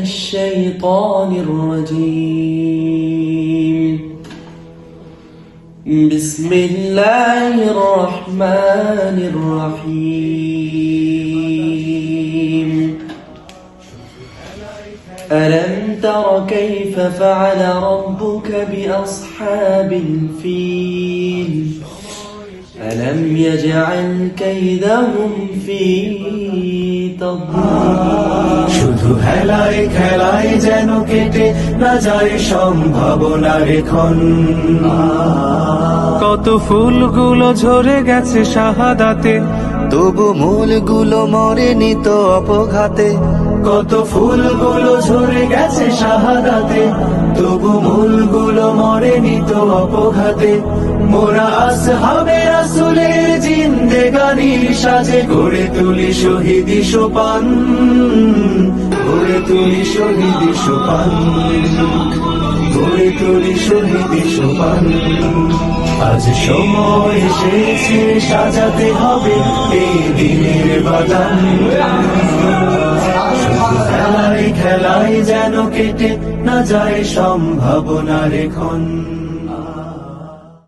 الشيطان الرجيم بسم الله الرحمن الرحيم ألم تر كيف فعل ربك بأصحاب الفيل ألم يجعل كيدهم في تضليل শুধু হেলায় খেলায় যেন কেটে না যায় সম্ভাবনার ক্ষণ। কত ফুলগুলো ঝরে গেছে শাহাদাতে, তবু মূলগুলো মরেনি তো অপঘাতে। কত ফুলগুলো ঝরে গেছে শাহাদাতে, তবু মূলগুলো মরেনি তো অপঘাতে। মোরা আসহাবে রাসূলের জিন্দেগানির সাজে গড়ে তুলি শহীদি সোপান, গড়ে তুলি শহীদি সোপান, গড়ে তুলি শহীদি সোপান। আজ সময় এসেছে সাজাতে হবে এই দিনের বাগান। খেলায় খেলায় যেন কেটে না যায় সম্ভাবনার ক্ষণ।